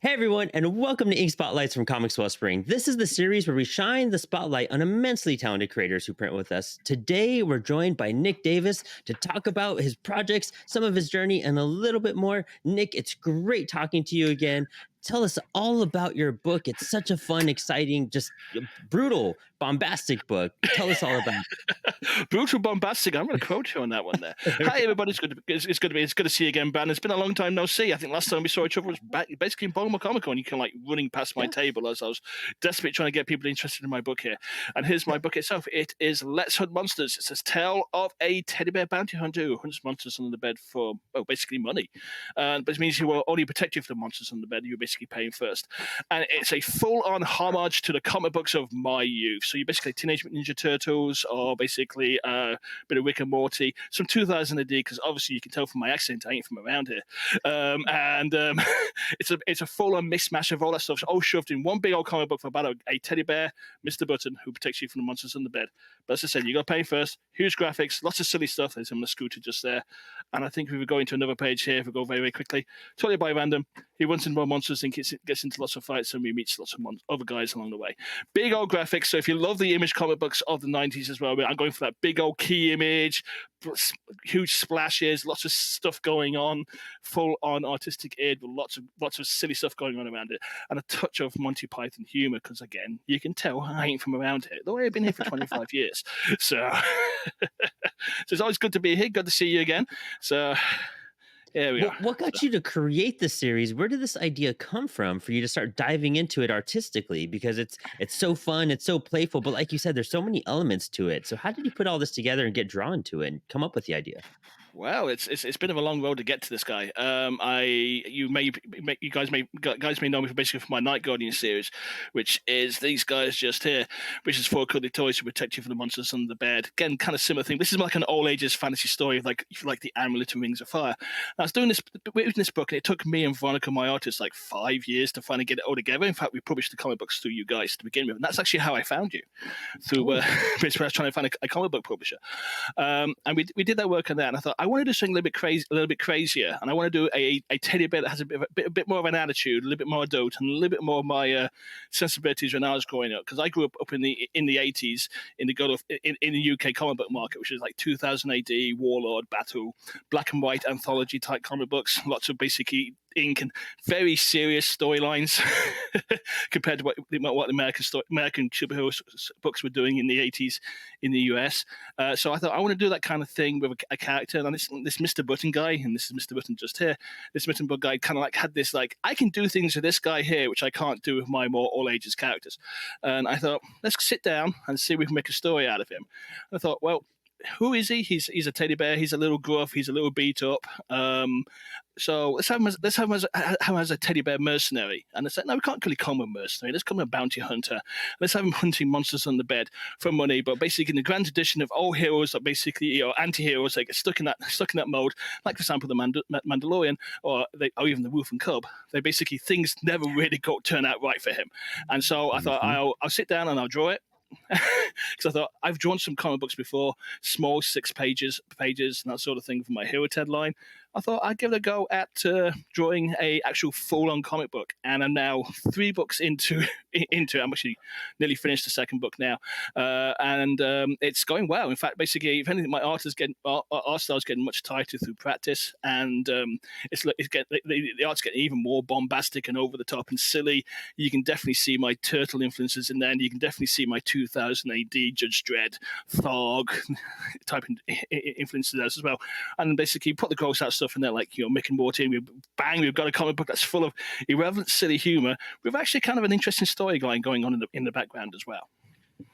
Hey everyone, and welcome to Ink Spotlights from Comix Wellspring. This is the series where we shine the spotlight on immensely talented creators who print with us. Today, we're joined by Nick Davis to talk about his projects, some of his journey, and a little bit more. Nick, it's great talking to you again. Tell us all about your book. It's such a fun, exciting, just brutal, bombastic book. Tell us all about Brutal bombastic. I'm going to quote you on that one there. it. Hi everybody, it's good to see you again, Ben. It's been a long time no see. I think last time we saw each other was basically in Baltimore Comic Con. You can like running past my Yeah. table as I was desperately trying to get people interested in my book here. And here's my book itself. It is Let's Hunt Monsters. It says Tale of a Teddy Bear Bounty Hunter who hunts monsters under the bed for basically money. But it means he will only protect you from the monsters under the bed. You're basically paying first. And it's a full-on homage to the comic books of my youth. So you're basically Teenage Mutant Ninja Turtles, or basically a bit of Rick and Morty, some 2000 AD, because obviously you can tell from my accent I ain't from around here. It's a full-on mismatch of all that stuff, all shoved in one big old comic book for about a teddy bear, Mr. Button, who protects you from the monsters under the bed. But as I said, you got to pay first. Huge graphics, lots of silly stuff. There's him on the scooter just there. And I think if we go into another page here, if we go very, very quickly, totally by random, he runs into more monsters and gets into lots of fights, and we meet lots of other guys along the way. Big old graphics. So if you love the image comic books of the 90s as well, I'm going for that big old key image, huge splashes, lots of stuff going on, full on artistic id with lots of silly stuff going on around it, and a touch of Monty Python humor, because again, you can tell I ain't from around here, though I've been here for 25 years. So, so it's always good to be here. Good to see you again. So here we are. What got you to create this series? Where did this idea come from for you to start diving into it artistically? Because it's so fun, it's so playful, but like you said, there's so many elements to it. So how did you put all this together and get drawn to it and come up with the idea? Well, it's been of a long road to get to this guy. You guys may know me basically from my Night Guardian series, which is these guys just here, which is four cuddly toys to protect you from the monsters under the bed. Again, kind of similar thing. This is like an old ages fantasy story of like, if you like, the Amulet and Rings of Fire. I was doing this book, and it took me and Veronica, my artist, like 5 years to finally get it all together. In fact, we published the comic books through you guys to begin with, and that's actually how I found you, through basically I was trying to find a comic book publisher. And we did that work on that, and I thought I want to do something a little bit crazier, and I want to do a teddy bear that has a bit more of an attitude, a little bit more adult, and a little bit more of my sensibilities when I was growing up, because I grew up in the 80s in the UK comic book market, which is like 2000 AD, Warlord, Battle, black and white anthology type comic books, lots of basically ink and very serious storylines compared to what the American superhero books were doing in the 80s in the US. So I thought I want to do that kind of thing with a character. And this Mr. Button guy, and this is Mr. Button just here, this Mr. Button guy kind of like had this, like, I can do things with this guy here, which I can't do with my more all ages characters. And I thought, let's sit down and see if we can make a story out of him. And I thought, well, who is he? He's a teddy bear. He's a little gruff. He's a little beat up. So let's have him as a teddy bear mercenary. And I said, no, we can't really call him a mercenary. Let's call him a bounty hunter. Let's have him hunting monsters on the bed for money. But basically, in the grand tradition of all heroes that basically, anti-heroes, they get stuck in that mode. Like for example, the Mandalorian, or even the Wolf and Cub. They basically, things never really turn out right for him. And so I thought I'll sit down and I'll draw it. Because I thought, I've drawn some comic books before, small 6 pages and that sort of thing for my Hero Ted line. I thought I'd give it a go at drawing a actual full-on comic book, and I'm now 3 books into it. I'm actually nearly finished the second book now, and it's going well. In fact, basically, if anything, my art style is getting much tighter through practice, and the art's getting even more bombastic and over the top and silly. You can definitely see my turtle influences in there, and you can definitely see my 2000 AD Judge Dredd, Thog type influences as well. And basically, put the gross out stuff in there, like Mick and Morty, and we've got a comic book that's full of irrelevant, silly humor with actually kind of an interesting storyline going on in the background as well.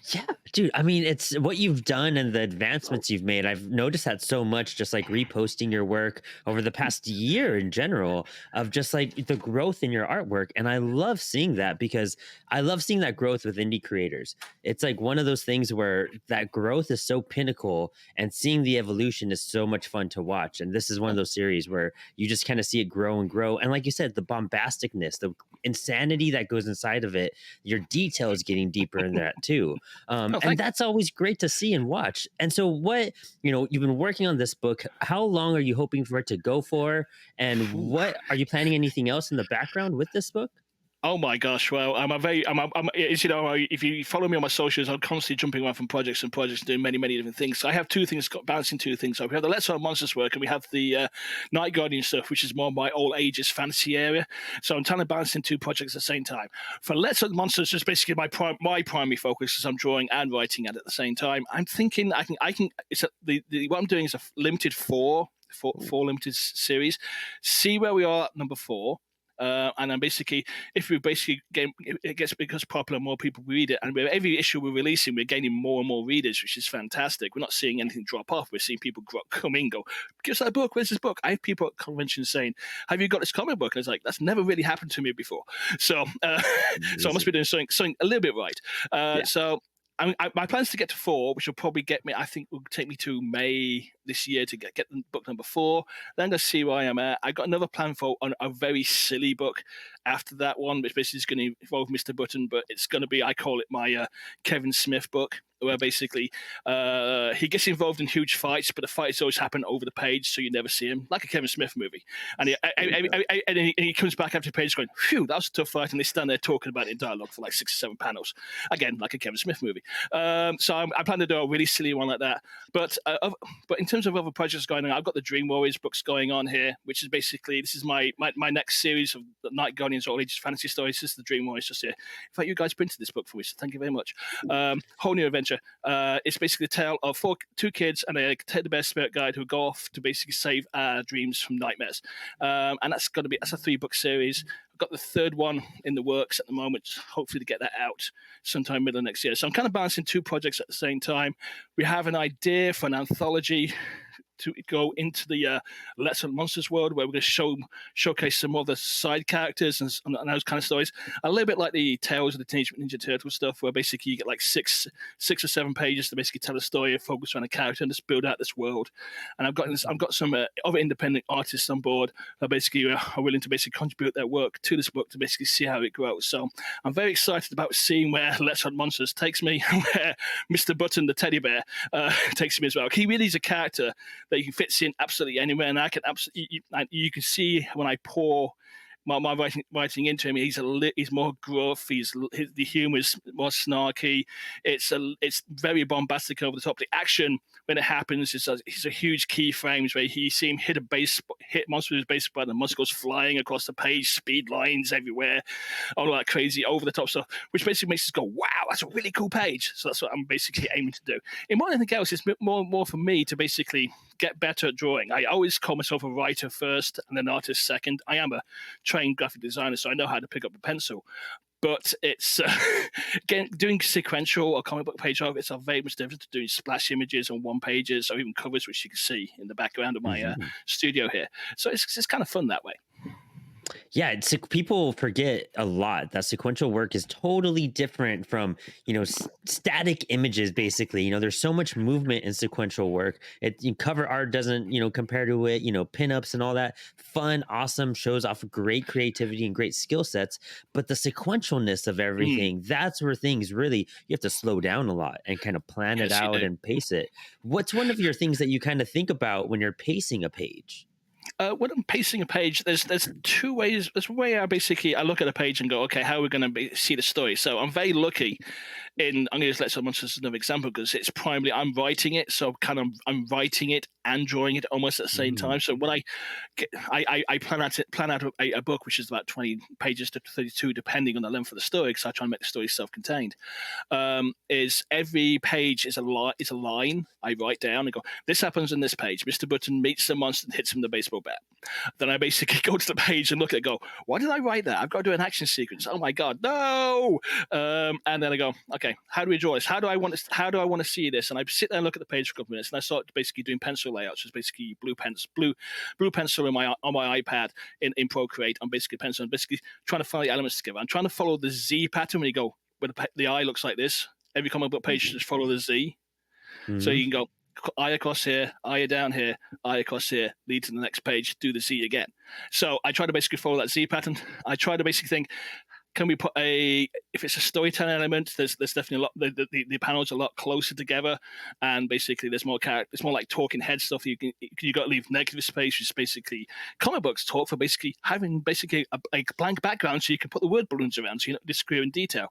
Yeah, dude. I mean, it's what you've done and the advancements you've made. I've noticed that so much, just like reposting your work over the past year in general, of just like the growth in your artwork. And I love seeing that, because I love seeing that growth with indie creators. It's like one of those things where that growth is so pinnacle, and seeing the evolution is so much fun to watch. And this is one of those series where you just kind of see it grow and grow. And like you said, the bombasticness, the insanity that goes inside of it, your detail is getting deeper in that too. And that's always great to see and watch. And so you've been working on this book. How long are you hoping for it to go for? And what are you planning anything else in the background with this book? Oh my gosh! Well, as you know, if you follow me on my socials, I'm constantly jumping around from projects and projects, doing many, many different things. So I have two things, balancing two things. So we have the Let's Hunt Monsters work, and we have the Night Guardian stuff, which is more my all ages fantasy area. So I'm trying to balance in two projects at the same time. For Let's Hunt Monsters, just basically my primary focus is I'm drawing and writing at the same time. I'm thinking I can. What I'm doing is a limited four limited series. See where we are at number four. And then basically, if we basically get it gets because popular, more people read it, and with every issue we're releasing, we're gaining more and more readers, which is fantastic. We're not seeing anything drop off. We're seeing people come in, go, "Give us that book. Where's this book?" I have people at conventions saying, "Have you got this comic book?" And it's like that's never really happened to me before. So, so I must be doing something a little bit right. Yeah. So my plans to get to four, which will probably get me, I think, will take me to May this year to get book number four. Then I'm going to see where I am at. I got another plan for a very silly book after that one, which basically is going to involve Mr. Button, but it's going to be, I call it my Kevin Smith book, where basically he gets involved in huge fights, but the fights always happen over the page, so you never see him, like a Kevin Smith movie. And he comes back after the page going, "Phew, that was a tough fight," and they stand there talking about it in dialogue for like 6 or 7 panels, again, like a Kevin Smith movie. So I plan to do a really silly one like that. But in terms of other projects going on, I've got the Dream Warriors books going on here, which is basically this is my next series of the Night Guardians all ages fantasy stories. This is the Dream Warriors just here. In fact, you guys printed this book for me, so thank you very much. Whole new adventure. It's basically a tale of two kids and a teddy bear spirit guide who go off to basically save our dreams from nightmares. And that's a 3-book series. I've got the third one in the works at the moment, hopefully to get that out sometime middle of next year. So I'm kind of balancing two projects at the same time. We have an idea for an anthology to go into the Let's Hunt Monsters world, where we're going to showcase some other side characters and those kind of stories. A little bit like the Tales of the Teenage Mutant Ninja Turtle stuff, where basically you get like six or 7 pages to basically tell a story, focus on a character, and just build out this world. And I've got some other independent artists on board that basically are willing to basically contribute their work to this book to basically see how it grows. So I'm very excited about seeing where Let's Hunt Monsters takes me, where Mr. Button, the teddy bear, takes me as well. He really is a character that you can fit in absolutely anywhere, and I can absolutely you can see when I pour my writing into him, he's more gruff. The humor is more snarky. It's very bombastic, over the top. The action when it happens is a huge keyframes where you see him hit monster with his baseball bat, and the monster goes flying across the page, speed lines everywhere, all that crazy over the top stuff, which basically makes us go, "Wow, that's a really cool page." So that's what I'm basically aiming to do. In more than anything else, it's more for me to basically get better at drawing. I always call myself a writer first and an artist second. I am a trained graphic designer, so I know how to pick up a pencil. But it's again, doing sequential or comic book page art. It's a very much different to doing splash images on one pages or even covers, which you can see in the background of my studio here. So it's kind of fun that way. Yeah, people forget a lot that sequential work is totally different from, static images. Basically, there's so much movement in sequential work. Cover art doesn't, compare to it. Pinups and all that fun, awesome, shows off great creativity and great skill sets. But the sequentialness of Mm. everything, that's where things really you have to slow down a lot and kind of plan it Yes, you out do. and pace it. What's one of your things that you kind of think about when you're pacing a page? When I'm pacing a page, there's 2 ways. There's a way I look at a page and go, okay, how are we going to see the story? So I'm very lucky I'm going to use Let's Say Monsters as another example because it's primarily I'm writing it, so I'm writing it and drawing it almost at the same Mm, time. So when I plan out a book which is about 20 pages to 32, depending on the length of the story, because I try and make the story self-contained. Is every page is a line I write down and go, this happens in this page. Mr. Button meets the monster and hits him with a baseball bat. Then I basically go to the page and look at it and go, why did I write that? I've got to do an action sequence. Oh my God, no! And then I go, okay, how do we draw this? How do I want to see this? And I sit there and look at the page for a couple of minutes, and I start basically doing pencil layouts, which is basically blue pencil on my iPad in Procreate. I'm basically pencil and basically trying to follow the elements together. I'm trying to follow the Z pattern when you go where the eye looks like this. Every comic book page should just follow the Z. So mhm. you can go eye across here, eye down here, eye across here, lead to the next page, do the Z again. So I try to basically follow that Z pattern. I try to basically think, can we put if it's a storytelling element, there's definitely a lot, the panels are a lot closer together, and basically there's more character, it's more like talking head stuff. You got to leave negative space, which is basically comic books talk for basically having basically a blank background so you can put the word balloons around so you're not disagree in detail.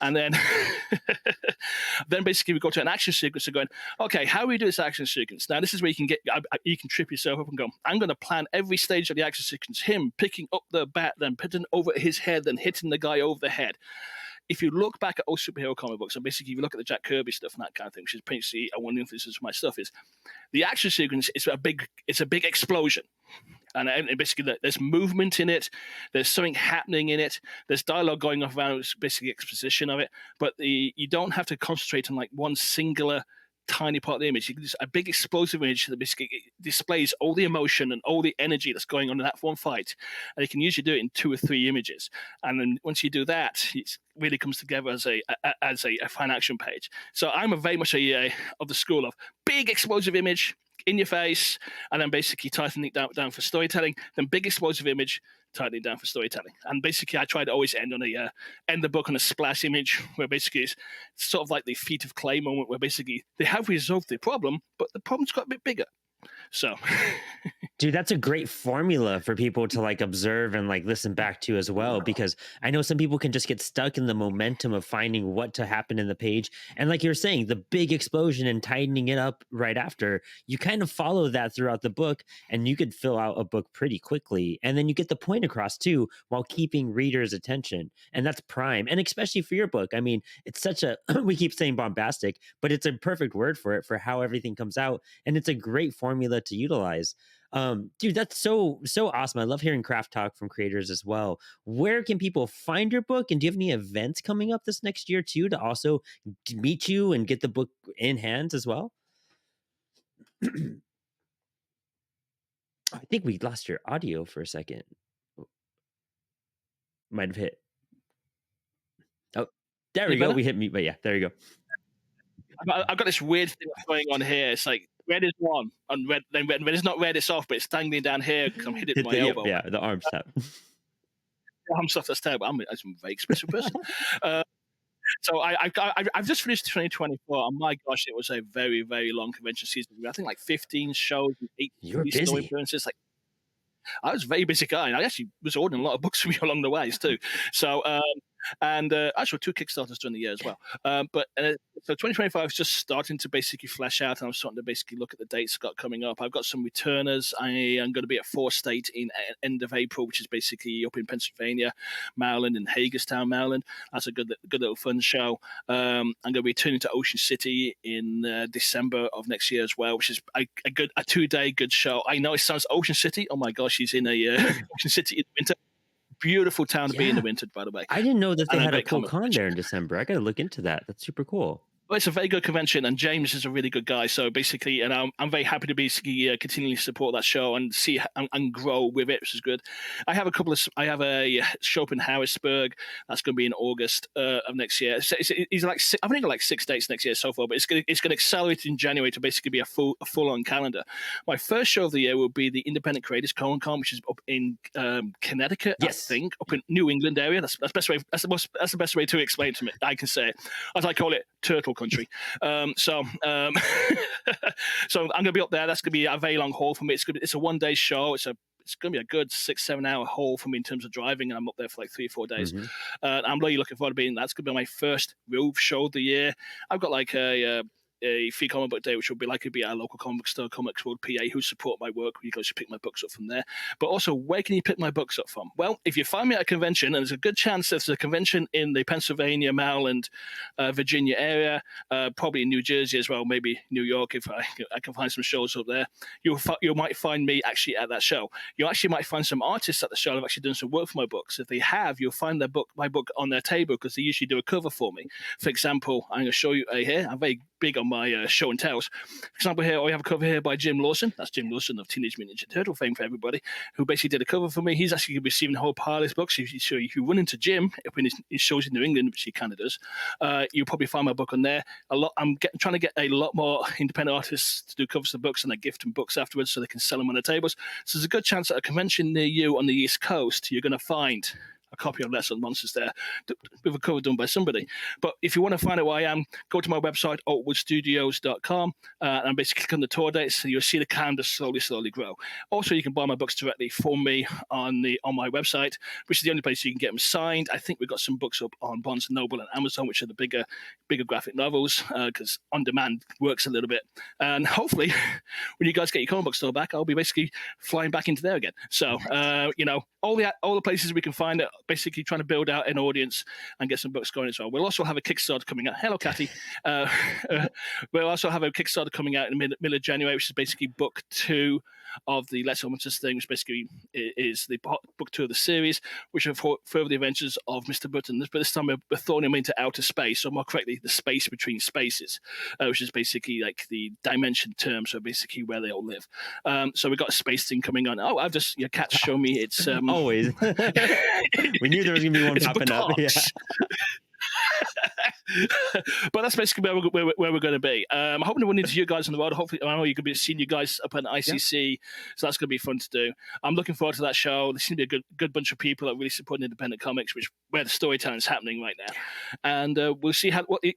And then then basically we go to an action sequence and going, okay, how do we do this action sequence? Now this is where you can trip yourself up and go, I'm going to plan every stage of the action sequence, him picking up the bat, then putting over his head, then hitting the guy over the head. If you look back at old superhero comic books, and basically if you look at the Jack Kirby stuff and that kind of thing, which is basically one of the influences of my stuff, is the action sequence is a big explosion. And basically there's movement in it, there's something happening in it, there's dialogue going off around, it's basically exposition of it, but you don't have to concentrate on like one singular tiny part of the image. You can just a big explosive image that basically displays all the emotion and all the energy that's going on in that one fight, and you can usually do it in 2 or 3 images. And then once you do that, it really comes together as a fine action page. So I'm very much of the school of big explosive image in your face, and then basically tightening it down for storytelling. Then big explosive image, tightening down for storytelling. And basically, I try to always end the book on a splash image, where basically it's sort of like the feat of clay moment, where basically they have resolved the problem, but the problem's got a bit bigger. So Dude, that's a great formula for people to like observe and like listen back to as well, because I know some people can just get stuck in the momentum of finding what to happen in the page. And like you're saying, the big explosion and tightening it up right after, you kind of follow that throughout the book, and you could fill out a book pretty quickly. And then you get the point across too, while keeping readers' attention. And that's prime. And especially for your book. I mean, it's such a, we keep saying bombastic, but it's a perfect word for it, for how everything comes out. And it's a great formula to utilize. Dude, that's so awesome. I love hearing craft talk from creators as well. Where can people find your book, and do you have any events coming up this next year too to also meet you and get the book in hands as well? I think we lost your audio for a second. Might have hit. Oh, there any we go. better? We hit mute, but yeah, there you go. I've got this weird thing going on here. It's like red is on, and red is not red, it's off, but it's dangling down here because I'm hitting Hit my the, elbow. yeah, the arm tap. I'm stuff that's terrible. I'm a very expressive person. So I've just finished 2024, and my gosh, it was a very, very long convention season. I think like 15 shows and 8 You're story busy. appearances. Like, I was a very busy guy, and I actually was ordering a lot of books from you along the ways too. So actually 2 Kickstarters during the year as well. So 2025 is just starting to basically flesh out, and I'm starting to basically look at the dates I've got coming up. I've got some returners. I am going to be at 4 State in end of April, which is basically up in Pennsylvania, Maryland, and Hagerstown, Maryland. That's a good little fun show. I'm going to be returning to Ocean City in December of next year as well, which is a 2-day good show. I know it sounds Ocean City. Oh my gosh, he's in Ocean City in winter. Beautiful town to be in the winter, by the way. I didn't know that they And a had a great cool comic con book. there in December. I got to look into that. That's super cool. Well, it's a very good convention, and James is a really good guy. So basically, and I'm very happy to basically continually support that show and see and grow with it, which is good. I have a show up in Harrisburg that's going to be in August of next year. It's like I think like 6 dates next year so far, but it's going to accelerate in January to basically be a full on calendar. My first show of the year will be the Independent Creators Con, which is up in Connecticut, Yes. I think, up in New England area. That's the best way. That's the best way to explain to me. I can say it, as I call it, Turtle Country. So I'm going to be up there. That's going to be a very long haul for me. It's a 1-day show. It's going to be a good 6-7 hour haul for me in terms of driving, and I'm up there for like 3 or 4 days. Mm-hmm. I'm really looking forward to being. That's going to be my first real show of the year. I've got like a free comic book day, which will be our local comic book store, Comix World PA, who support my work. You guys should pick my books up from there. But also, where can you pick my books up from? Well, if you find me at a convention, and there's a good chance there's a convention in the Pennsylvania, Maryland, Virginia area, probably in New Jersey as well, maybe New York, if I can find some shows up there. You might find me actually at that show. You actually might find some artists at the show who have actually done some work for my books. If they have, you'll find my book on their table, because they usually do a cover for me. For example, I'm going to show you here. I'm very big on my show and tells. For example, here we have a cover here by Jim Lawson. That's Jim Lawson of Teenage Mutant Ninja Turtle fame for everybody, who basically did a cover for me. He's actually going to be receiving a whole pile of his books. So if you run into Jim up in his shows in New England, which he kind of does, you'll probably find my book on there. I'm trying to get a lot more independent artists to do covers of books, and I gift them books afterwards so they can sell them on the tables. So there's a good chance at a convention near you on the East Coast, you're going to find a copy of Let's on Monsters there with a cover done by somebody. But if you want to find out where I am, go to my website, oakwoodstudios.com, and basically click on the tour dates, and you'll see the calendar slowly grow. Also, you can buy my books directly from me on my website, which is the only place you can get them signed. I think we've got some books up on Barnes& Noble and Amazon, which are the bigger graphic novels, because on demand works a little bit. And hopefully, when you guys get your comic book store back, I'll be basically flying back into there again. So, all the places we can find it, basically trying to build out an audience and get some books going as well. We'll also have a Kickstarter coming out. Hello, Cathy. We'll also have a Kickstarter coming out in the middle of January, which is basically book 2 of the Let's Monsters thing, which basically is the book 2 of the series, which are further the adventures of Mr. Button. But this time we're throwing him into outer space, or more correctly, the space between spaces, which is basically like the dimension term, so basically where they all live. So we've got a space thing coming on. Oh, your cat's shown me it's Always. We knew there was gonna be one popping up. Yeah. But that's basically where we're going to be. I'm hoping to run into you guys on the road. Hopefully, I know you're going to be seeing you guys up at ICC, so that's going to be fun to do. I'm looking forward to that show. There seems to be a good bunch of people that really support independent comics, where the storytelling is happening right now. And we'll see what the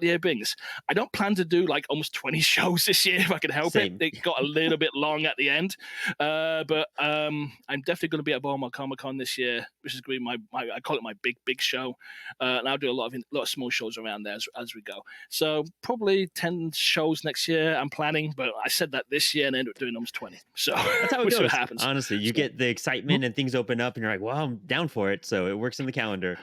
year brings. I don't plan to do like almost 20 shows this year if I can help Same. it. It got a little bit long at the end, but I'm definitely going to be at Baltimore Comic Con this year, which is going to be I call it my big show. And I'll do a lot of small shows around there as we go. So probably 10 shows next year I'm planning, but I said that this year and ended up doing almost 20. So That's how it we'll see goes. what happens. Honestly, you get the excitement and things open up, and you're like, "Well, I'm down for it." So it works in the calendar.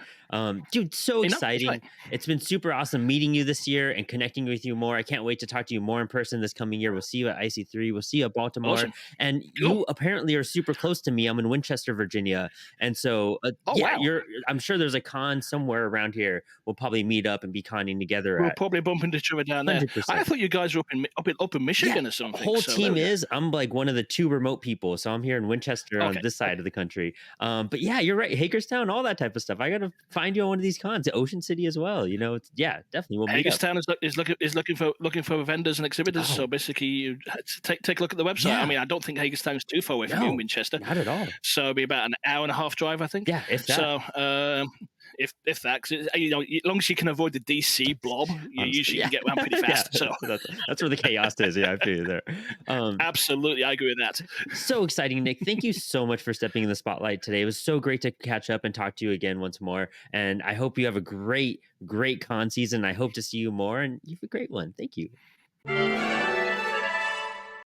Dude, so That's exciting! right. It's been super awesome meeting you this year and connecting with you more. I can't wait to talk to you more in person this coming year. We'll see you at IC3. We'll see you at Baltimore, Awesome. and Cool. you apparently are super close to me. I'm in Winchester, Virginia, and so Oh, yeah, wow. you're. I'm sure there's a con somewhere around here. We'll probably meet up and be conning together We'll at probably bump into each other down there. I 100%. thought you guys were up in Yeah, Michigan or something. whole So there team we go. is. I'm like one of the 2 remote people, so I'm here in Winchester on Okay. this side Okay. of the country. But yeah, you're right. Hagerstown, all that type of stuff. I gotta find you on one of these cons. Ocean City as well. It's yeah, definitely we'll meet up. Hagerstown is looking for vendors and exhibitors. So Oh basically, you take a look at the website. I yeah, mean, I don't think Hagerstown is too far away from you in no, Winchester, not at all. so it'll be about an hour and a half drive, I think. Yeah, if that. So if that, 'cause as long as you can avoid the DC blob, you Honestly, usually yeah, can get around pretty yeah. fast. So That's where the chaos is. Yeah, I feel you there. Um, absolutely, I agree with that. so exciting, Nick. Thank you so much for stepping in the spotlight today. It was so great to catch up and talk to you again once more. And I hope you have a great con season. I hope to see you more, and you have a great one. Thank you.